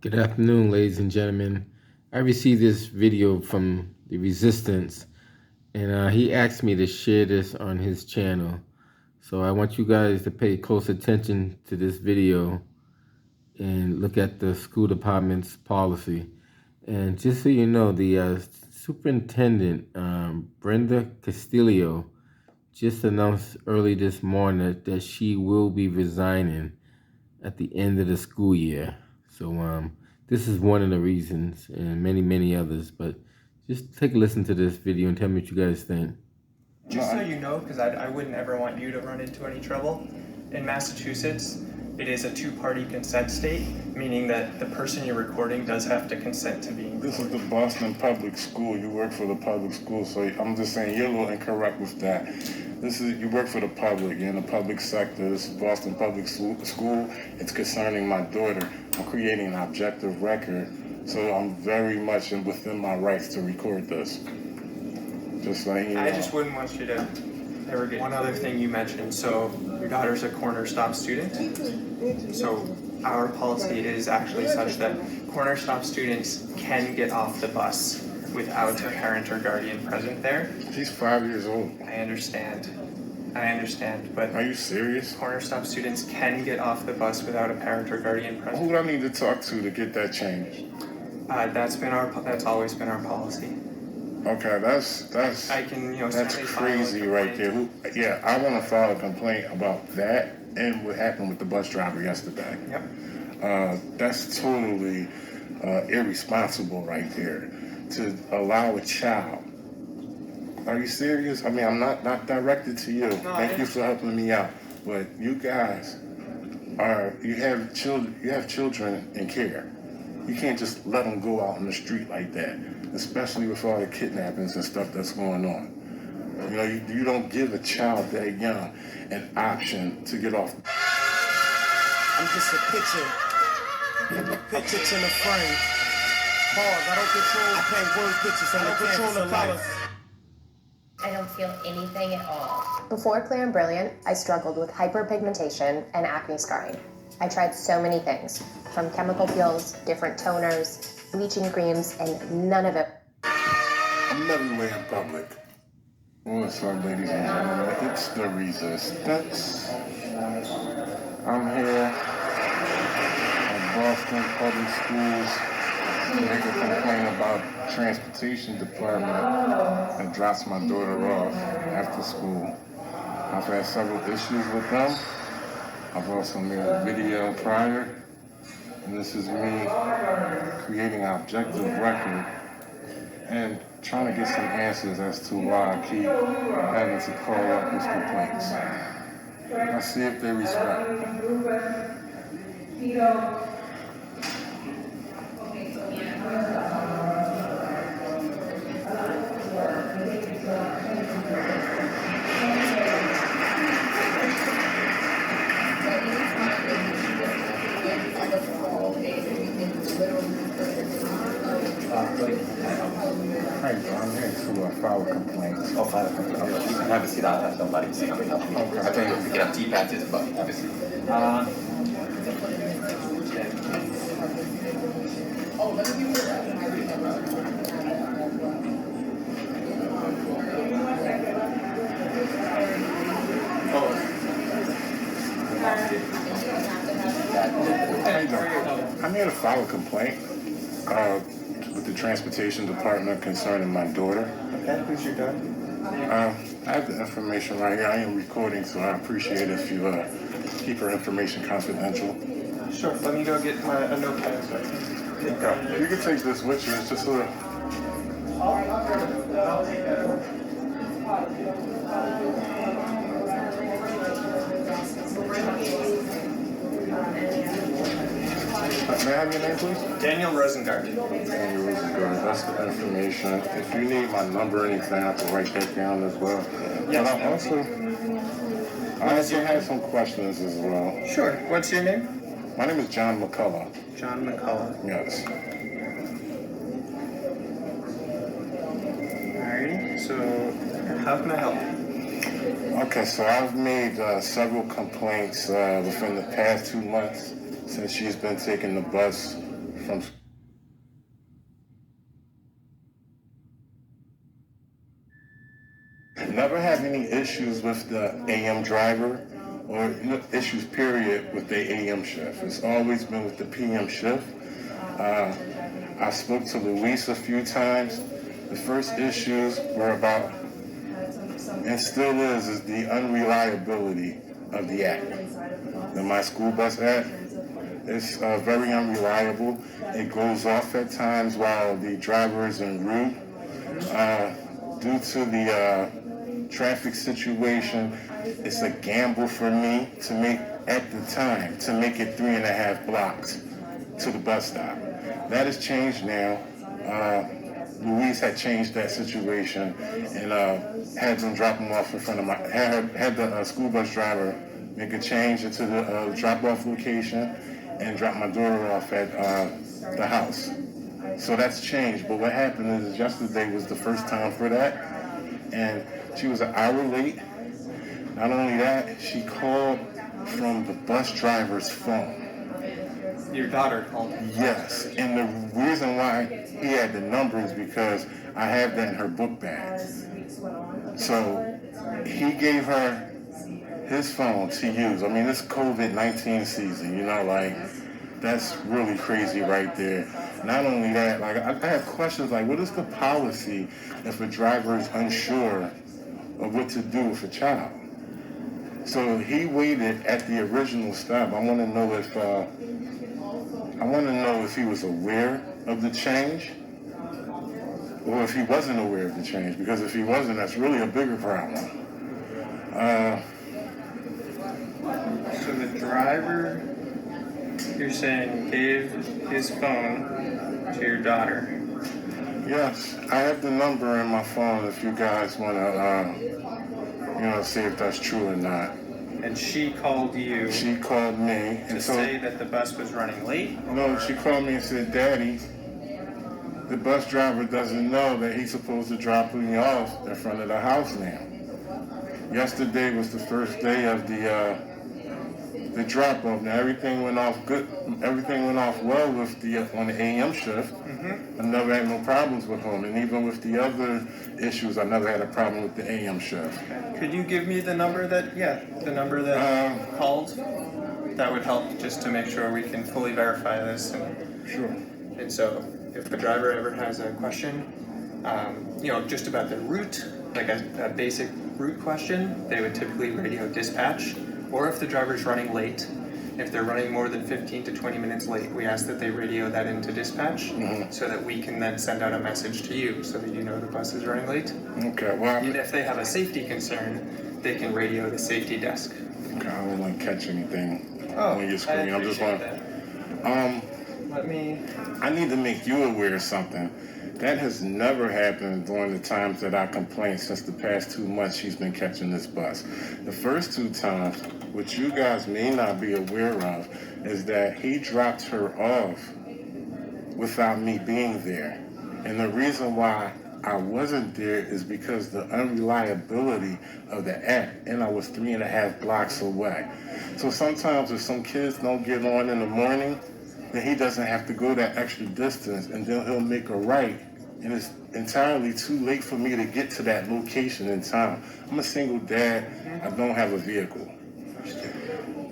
Good afternoon, ladies and gentlemen. I received this video from the Resistance, and he asked me to share this on his channel. So I want you guys to pay close attention to this video and look at the school department's policy. And just so you know, the superintendent, Brenda Castillo, just announced early this morning that she will be resigning at the end of the school year. So this is one of the reasons, and many others. But just take a listen to this video and tell me what you guys think. Just so you know, because I wouldn't ever want you to run into any trouble, in Massachusetts, it is a two-party consent state, meaning that the person you're recording does have to consent to being recorded. This is the Boston Public School. You work for the public school, so I'm just saying you're a little incorrect with that. You work for the public, you're in the public sector. This is Boston Public School. It's concerning my daughter. I'm creating an objective record, so I'm very much within my rights to record this. Just letting you know. I just wouldn't want you to ever get one other thing you mentioned. So your daughter's a corner stop student. So our policy is actually such that corner stop students can get off the bus without a parent or guardian present there. She's 5 years old. I understand, but are you serious? Corner stop students can get off the bus without a parent or guardian present. Who do I need to talk to get that changed? That's always been our policy. Okay, that's I can, that's crazy right there. I want to file a complaint about that and what happened with the bus driver yesterday. Yep. That's totally irresponsible right there to allow a child. Are you serious? I mean, I'm not directed to you. No, Thank you for helping me out. But you guys you have children in care. You can't just let them go out in the street like that, especially with all the kidnappings and stuff that's going on. You don't give a child that young an option to get off. I'm just a picture to the frame. Pause. I don't control the paint word pictures. I don't control the colors. I don't feel anything at all. Before Clear and Brilliant, I struggled with hyperpigmentation and acne scarring. I tried so many things, from chemical peels, different toners, bleaching creams, and none of it. I'm everywhere in public. What's up, ladies and gentlemen? It's the Resistance. I'm here at Boston Public Schools to make a complaint about transportation department that drops my daughter off after school. I've had several issues with them. I've also made a video prior, and this is me creating an objective record and trying to get some answers as to why I keep having to call up these complaints. Let's see if they respect. Hi, I'm here to file a complaint. Oh, file a complaint. Okay. You can have a seat. I'll have somebody sit on the top. Okay. I tell you to get up T-patches, but have a seat. I'm here to file a complaint with the transportation department concerning my daughter. Okay, who's your daughter? I have the information right here. I am recording, so I appreciate if you keep her information confidential. Sure, let me go get a notepad. Okay. You can take this with you. It's just a... May I have your name, please? Daniel Rosengart. Daniel Rosengart. That's the information. If you need my number or anything, I have to write that down as well. Yes. But I also have some questions as well. Sure. What's your name? My name is John McCullough. John McCullough. Yes. Alrighty. So, how can I help you? Okay, so I've made several complaints within the past 2 months since she's been taking the bus from never had any issues with the AM driver or issues period with the AM shift. It's always been with the PM shift. I spoke to Luis a few times. The first issues were about, and still is the unreliability of the app. The My School Bus app is very unreliable. It goes off at times while the driver is en route. Due to the traffic situation, it's a gamble for me to make, at the time, to make it 3.5 blocks to the bus stop. That has changed now. Luis had changed that situation and had them drop him off in front of my, had the school bus driver make a change into the drop-off location and drop my daughter off at the house. So that's changed, but what happened is yesterday was the first time for that, and she was an hour late. Not only that, she called from the bus driver's phone. Your daughter called. Yes, and the reason why he had the number is because I have that in her book bag. So he gave her his phone to use. I mean, it's COVID-19 season, you know, like, that's really crazy right there. Not only that, like, I have questions like, what is the policy if a driver is unsure of what to do with a child? So he waited at the original stop. I want to know if he was aware of the change or if he wasn't aware of the change, because if he wasn't, that's really a bigger problem. So the driver, you're saying, gave his phone to your daughter. Yes, I have the number in my phone if you guys want to, see if that's true or not. And she called you She called me to say that the bus was running late? No, she called me and said, Daddy, the bus driver doesn't know that he's supposed to drop me off in front of the house now. Yesterday was the first day of the drop off. Now everything went off good. Everything went off well with on the AM shift. I never had no problems with him, and even with the other issues, I never had a problem with the AM shift. Could you give me the number that called? That would help just to make sure we can fully verify this. Sure. And so, if the driver ever has a question, just about the route, like a basic route question, they would typically radio dispatch. Or if the driver's running late, if they're running more than 15 to 20 minutes late, we ask that they radio that into dispatch so that we can then send out a message to you so that you know the bus is running late. Okay, well... And if they have a safety concern, they can radio the safety desk. Okay, I don't want to catch anything on your screen. I I'm just want I need to make you aware of something. That has never happened during the times that I complained since the past 2 months she's been catching this bus. The first 2 times, which you guys may not be aware of, is that he dropped her off without me being there. And the reason why I wasn't there is because the unreliability of the app, and I was 3.5 blocks away. So sometimes if some kids don't get on in the morning, then he doesn't have to go that extra distance, and then he'll make a right. And it's entirely too late for me to get to that location in time. I'm a single dad. I don't have a vehicle.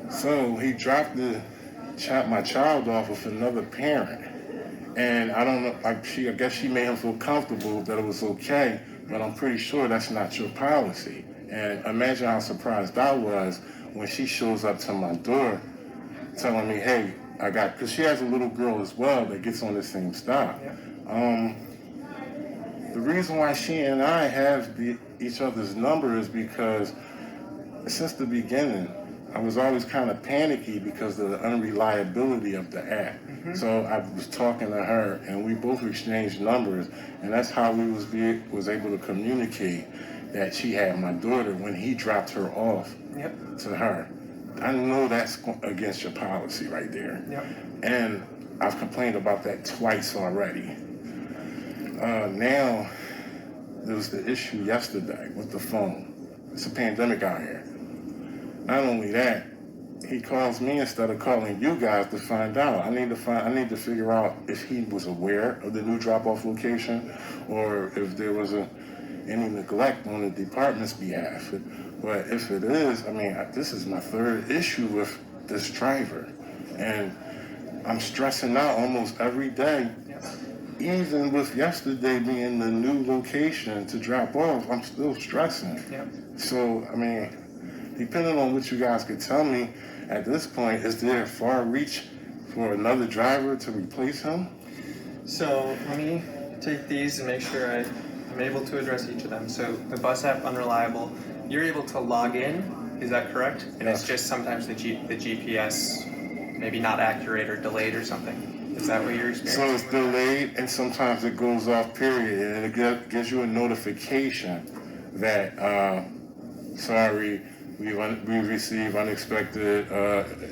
So he dropped my child off with another parent. And I don't know, I guess she made him feel comfortable that it was okay, but I'm pretty sure that's not your policy. And imagine how surprised I was when she shows up to my door telling me, hey, because she has a little girl as well that gets on the same stop. The reason why she and I have each other's number is because since the beginning, I was always kind of panicky because of the unreliability of the app. So I was talking to her, and we both exchanged numbers, and that's how we was able to communicate that she had my daughter when he dropped her off to her. I know that's against your policy right there. And I've complained about that twice already. Now, there was the issue yesterday with the phone. It's a pandemic out here. Not only that, he calls me instead of calling you guys to find out. I need to figure out if he was aware of the new drop-off location, or if there was any neglect on the department's behalf. But if it is, I mean, this is my third issue with this driver, and I'm stressing out almost every day. Even with yesterday being the new location to drop off, I'm still stressing. So, I mean, depending on what you guys could tell me, at this point, is there far reach for another driver to replace him? So let me take these and make sure I'm able to address each of them. So the bus app unreliable, you're able to log in, is that correct? And it's just sometimes the GPS maybe not accurate or delayed or something. Is that what you're experiencing? So it's delayed, and sometimes it goes off period, and it gives you a notification that, sorry, we received unexpected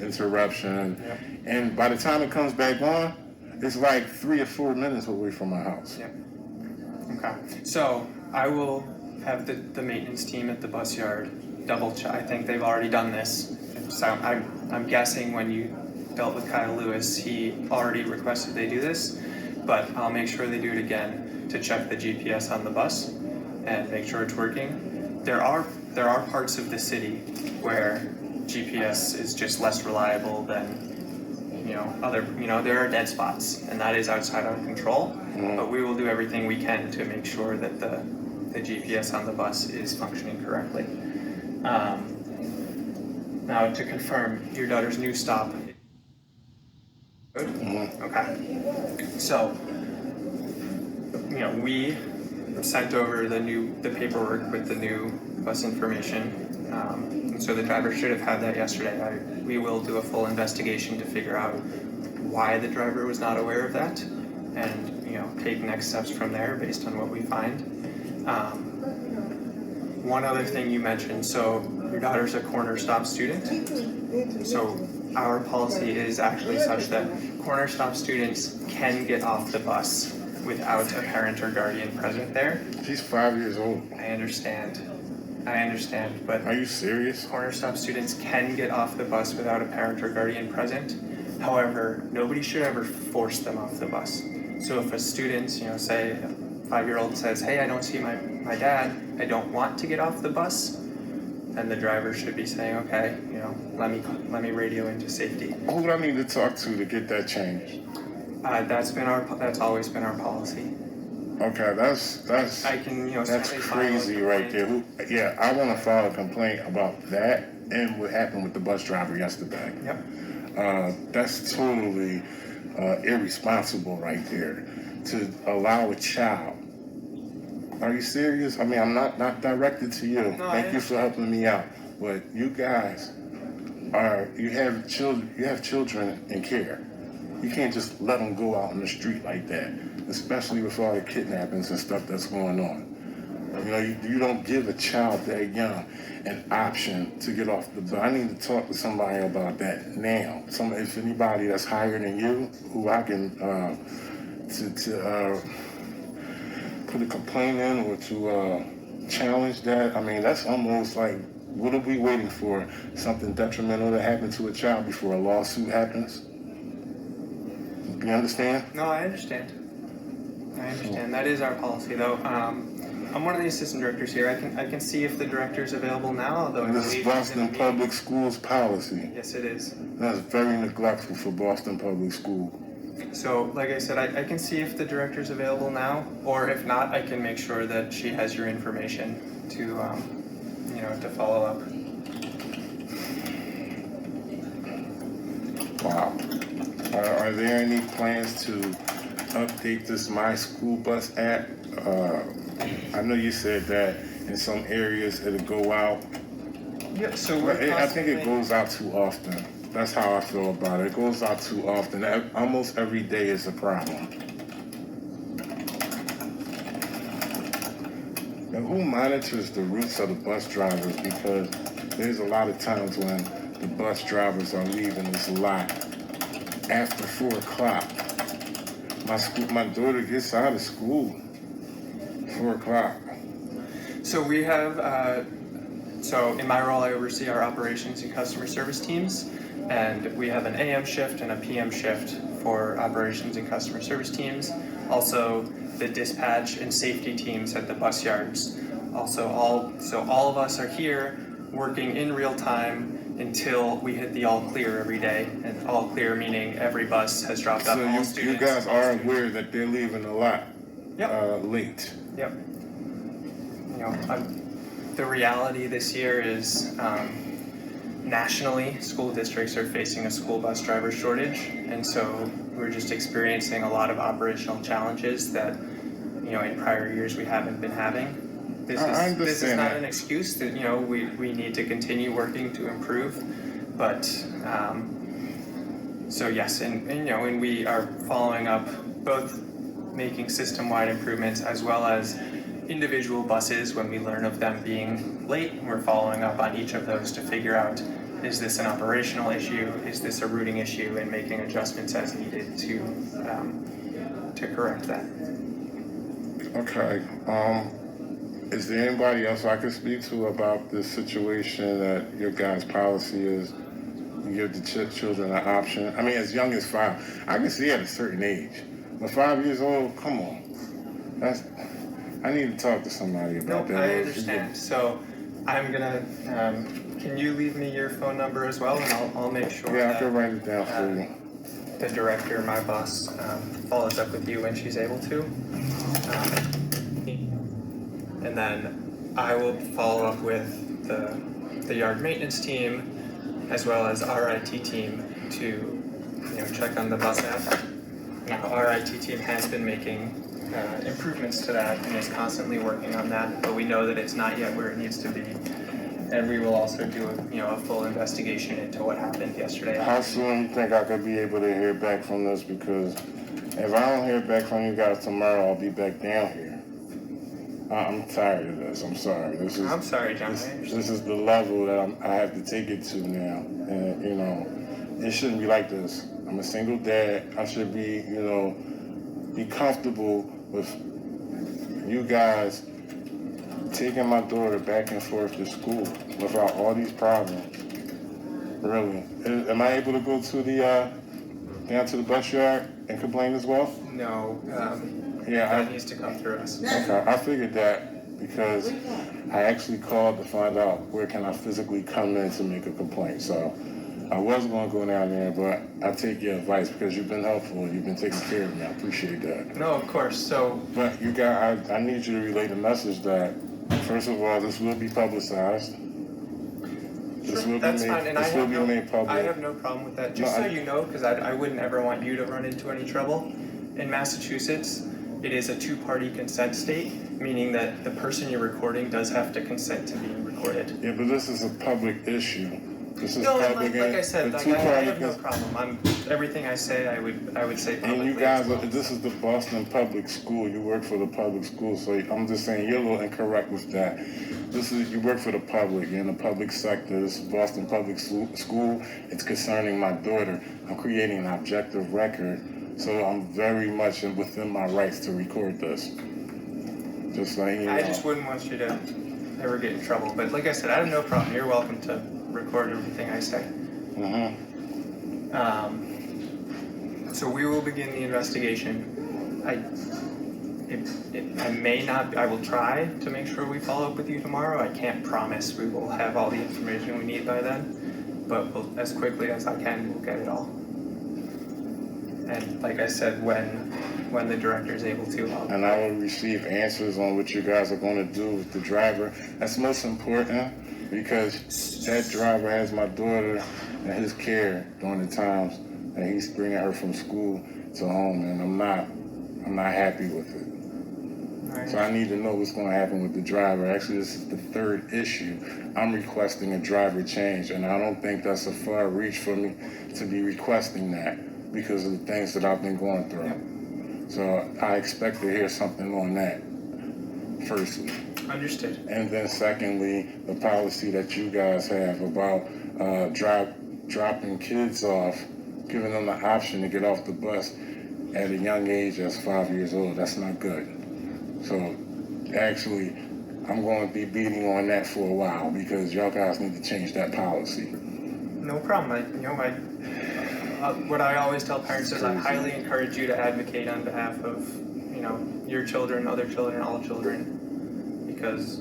interruption. And by the time it comes back on, it's like 3 or 4 minutes away from my house. Okay. So I will have the maintenance team at the bus yard double check. I think they've already done this. So I'm guessing when you dealt with Kyle Lewis, he already requested they do this, but I'll make sure they do it again to check the GPS on the bus and make sure it's working. There are parts of the city where GPS is just less reliable than there are dead spots, and that is outside our control. But we will do everything we can to make sure that the GPS on the bus is functioning correctly. Now to confirm, your daughter's new stop. Okay. So, we sent over the paperwork with the new bus information. So the driver should have had that yesterday. We will do a full investigation to figure out why the driver was not aware of that, and take next steps from there based on what we find. One other thing you mentioned, so your daughter's a corner stop student. So our policy is actually such that corner stop students can get off the bus without a parent or guardian present there. She's 5 years old. I understand, but are you serious? Corner stop students can get off the bus without a parent or guardian present. However, nobody should ever force them off the bus. So if a student, say a 5-year-old says, hey, I don't see my dad, I don't want to get off the bus, then the driver should be saying, okay, let me radio into safety. Who do I need to talk to get that changed? That's always been our policy. Okay, that's I can, that's crazy right there. I want to file a complaint about that and what happened with the bus driver yesterday. That's totally irresponsible right there to allow a child. Are you serious? I mean, I'm not directed to you. No, Thank you for helping me out. But you guys you have children in care. You can't just let them go out on the street like that, especially with all the kidnappings and stuff that's going on. You don't give a child that young an option to get off the bus. I need to talk to somebody about that now. If anybody that's higher than you, who I can to put a complaint in or to challenge that. I mean, that's almost like, what are we waiting for? Something detrimental to happen to a child before a lawsuit happens? You understand? No, I understand. That is our policy, though. I'm one of the assistant directors here. I can see if the director's available now, although I This is Boston Public Schools policy. Yes, it is. That's very neglectful for Boston Public School. So, like I said, I can see if the director's available now, or if not, I can make sure that she has your information to follow up. Wow. Are there any plans to update this My School Bus app? I know you said that in some areas it'll go out. Yep, so I think it goes out too often. That's how I feel about it. It goes out too often. Almost every day is a problem. And who monitors the routes of the bus drivers? Because there's a lot of times when the bus drivers are leaving this lot after 4 o'clock. My daughter gets out of school 4 o'clock. So we have, in my role, I oversee our operations and customer service teams. And we have an AM shift and a PM shift for operations and customer service teams. Also, the dispatch and safety teams at the bus yards. All of us are here working in real time until we hit the all clear every day. And all clear meaning every bus has dropped off So all you students. guys all are students. aware that they're leaving a lot Yep. late. Yep. The reality this year is nationally, school districts are facing a school bus driver shortage, and so we're just experiencing a lot of operational challenges that, in prior years we haven't been having. This is not an excuse that, we need to continue working to improve, but so yes, and we are following up both making system-wide improvements as well as individual buses when we learn of them being late. We're following up on each of those to figure out, is this an operational issue? Is this a routing issue? And making adjustments as needed to correct that. Okay. Is there anybody else I could speak to about this situation that your guys' policy is you give the children an option? I mean, as young as 5. I can see at a certain age. But 5 years old, come on. I need to talk to somebody about that. I understand. So I'm gonna, can you leave me your phone number as well? And I'll make sure Yeah, I that can write it down for you. the director, my boss, follows up with you when she's able to. And then I will follow up with the yard maintenance team as well as our IT team to check on the bus app. Now, our IT team has been making improvements to that and is constantly working on that, but we know that it's not yet where it needs to be. And we will also do a full investigation into what happened yesterday. How soon you think I could be able to hear back from this? Because if I don't hear back from you guys tomorrow, I'll be back down here. I'm tired of this. I'm sorry. I'm sorry, John. This is the level that I have to take it to now. And, it shouldn't be like this. I'm a single dad. I should be, be comfortable with you guys taking my daughter back and forth to school without all these problems. Really. Am I able to go to down to the bus yard and complain as well? No. That needs to come through us. Okay, I figured that because I actually called to find out where can I physically come in to make a complaint. So I was going to go down there, but I take your advice because you've been helpful. You've been taking care of me. I appreciate that. No, of course. So, but I need you to relay the message that, first of all, this will be publicized. That's fine, and I have no problem with that. Just No, so you know, because I wouldn't ever want you to run into any trouble. In Massachusetts, it is a two-party consent state, meaning that the person you're recording does have to consent to being recorded. Yeah, but this is a public issue. This is No, public. like I said, I have no problem. Everything I say, I would say publicly. And you guys, as well. this is the Boston Public School. You work for the public school, so I'm just saying you're a little incorrect with that. You work for the public. You're in the public sector. This is Boston Public School. It's concerning my daughter. I'm creating an objective record, so I'm very much within my rights to record this. Just like I just wouldn't want you to ever get in trouble. But like I said, I have no problem. You're welcome to record everything I say. So we will begin the investigation. I will try to make sure we follow up with you tomorrow. I can't promise we will have all the information we need by then, but as quickly as I can, we'll get it all. And like I said, when the director is able to, and I will receive answers on what you guys are going to do with the driver. That's most important because that driver has my daughter in his care during the times that he's bringing her from school to home, and I'm not happy with it. So I need to know what's going to happen with the driver. Actually, this is the third issue. I'm requesting a driver change, and I don't think that's a far reach for me to be requesting that because of the things that I've been going through. So I expect to hear something on that, firstly. Understood. And then secondly, the policy that you guys have about dropping kids off, giving them the option to get off the bus at a young age as 5 years old. That's not good. So actually, I'm going to be beating on that for a while because y'all guys need to change that policy. No problem. What I always tell parents is I highly encourage you to advocate on behalf of, your children, other children, all children, because.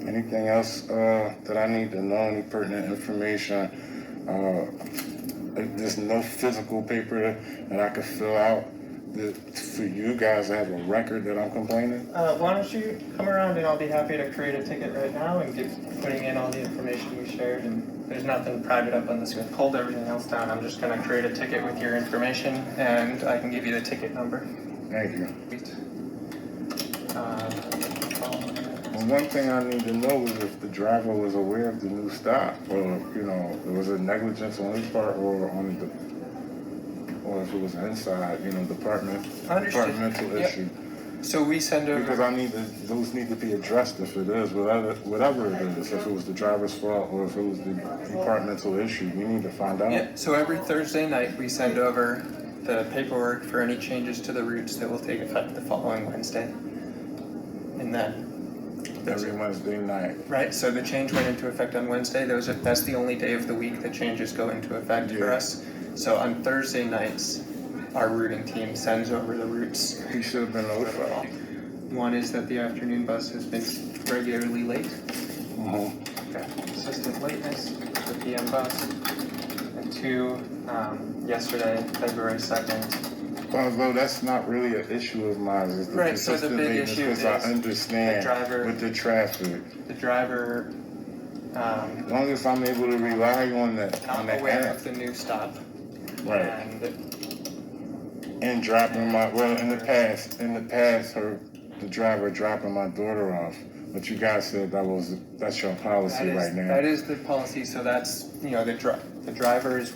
Anything else that I need to know, any pertinent information? There's no physical paper that I could fill out for you guys to have a record that I'm complaining? Why don't you come around and I'll be happy to create a ticket right now and putting in all the information we shared. And there's nothing private up on this. We've pulled everything else down. I'm just going to create a ticket with your information and I can give you the ticket number. Thank you. Well, one thing I need to know is if the driver was aware of the new stop, or was it negligence on his part, or if it was inside, departmental issue. So we send over. Because those need to be addressed if it is, whatever it is, if it was the driver's fault or if it was the departmental issue, we need to find out. Yeah. So every Thursday night we send over the paperwork for any changes to the routes that will take effect the following Wednesday, and then. Every Wednesday night. Right, so the change went into effect on Wednesday. That's the only day of the week that changes go into effect for us. So on Thursday nights, our routing team sends over the routes. He should have been notified. One is that the afternoon bus has been regularly late. Okay. Consistent lateness, the PM bus. And 2, yesterday, February 2nd. Well, that's not really an issue of mine. It's Right, so the big issue is I understand the driver, with the traffic. The driver, as long as I'm able to rely on that. Not aware of the new stop. Right. And dropping in the past, the driver dropping my daughter off. But you guys said that's your policy right now. That is the policy. So that's the driver is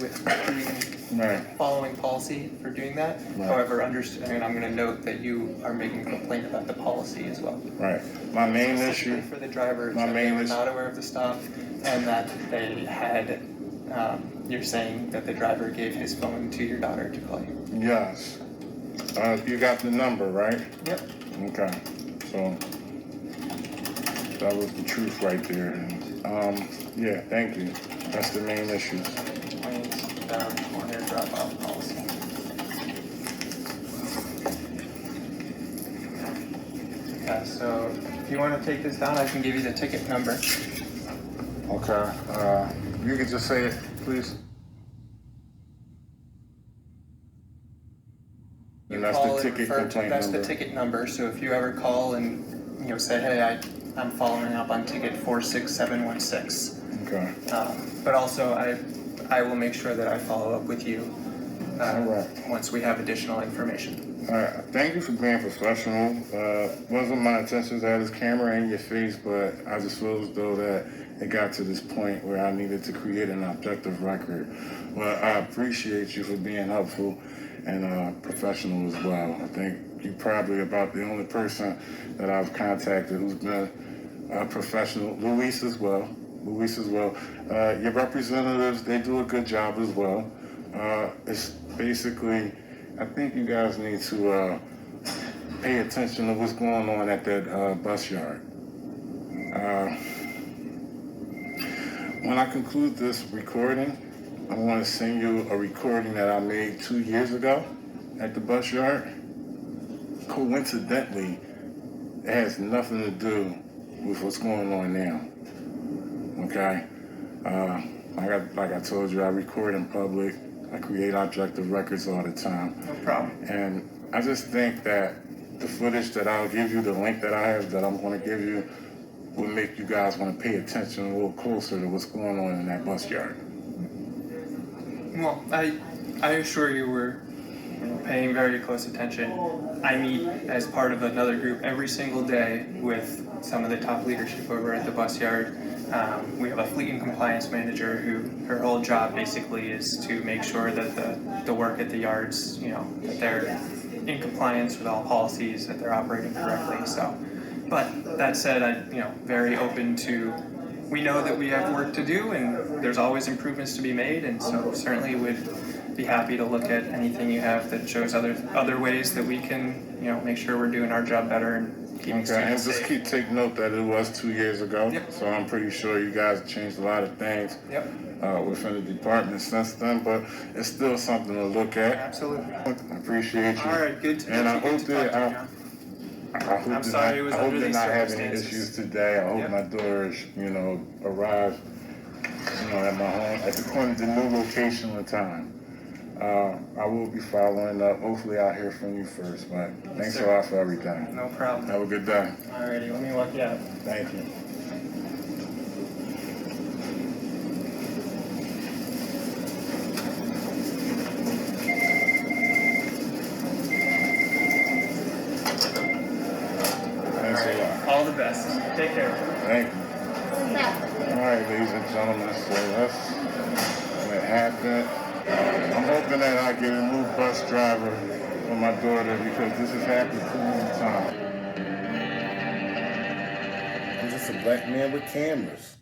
following policy for doing that. Right. However, I'm going to note that you are making a complaint about the policy as well. Right. My main issue for the driver is that they were not aware of the stop, and that they had. You're saying that the driver gave his phone to your daughter to call you. Yes. You got the number, right? Yep. Okay. So that was the truth right there. Yeah, thank you. That's the main issue. Down corner drop off policy. Yeah, so if you want to take this down, I can give you the ticket number. Okay. You can just say it, please. And that's the ticket complaint number. That's the ticket number. So if you ever call and say, hey, I'm following up on ticket 46716. Okay. But also I will make sure that I follow up with you all right. Once we have additional information. All right. Thank you for being professional. Wasn't my intention to have this camera in your face, but I just feel as though that it got to this point where I needed to create an objective record. Well, I appreciate you for being helpful and professional as well. I think you're probably about the only person that I've contacted who's been professional. Luis as well. Your representatives, they do a good job as well. It's basically, I think you guys need to pay attention to what's going on at that bus yard. When I conclude this recording, I want to send you a recording that I made 2 years ago at the bus yard. Coincidentally, it has nothing to do with what's going on now. Okay? Like I told you, I record in public. I create objective records all the time. No problem. And I just think that the footage that I'll give you, the link that I have that I'm going to give you, will make you guys want to pay attention a little closer to what's going on in that bus yard. Well, I assure you we're paying very close attention. I meet as part of another group every single day with some of the top leadership over at the bus yard. We have a fleet and compliance manager who her whole job basically is to make sure that the work at the yards, that they're in compliance with all policies, that they're operating correctly. So, but that said, I'm very open to. We know that we have work to do, and there's always improvements to be made, and so certainly would be happy to look at anything you have that shows other ways that we can, make sure we're doing our job better and keeping Okay, and students just safe. take note that it was 2 years ago. Yep. So I'm pretty sure you guys changed a lot of things Yep, within the department since then, but it's still something to look at. absolutely. I appreciate you. All right, good to meet And you. I Good hope to talk to you, that John. I'm sorry it was I hope under they're these not having any circumstances. issues today. I hope Yep. my daughter, arrives, at my home at the new location on time. I will be following up. Hopefully, I'll hear from you first. But thanks a sir. lot for everything. No problem. Have a good day. Alrighty, let me walk you out. Thank you. Thanks a lot. All the best. Take care. Thank you. All right, ladies and gentlemen, so that's what happened. I'm hoping that I get a new bus driver for my daughter because this has happened too many times. I'm just a black man with cameras.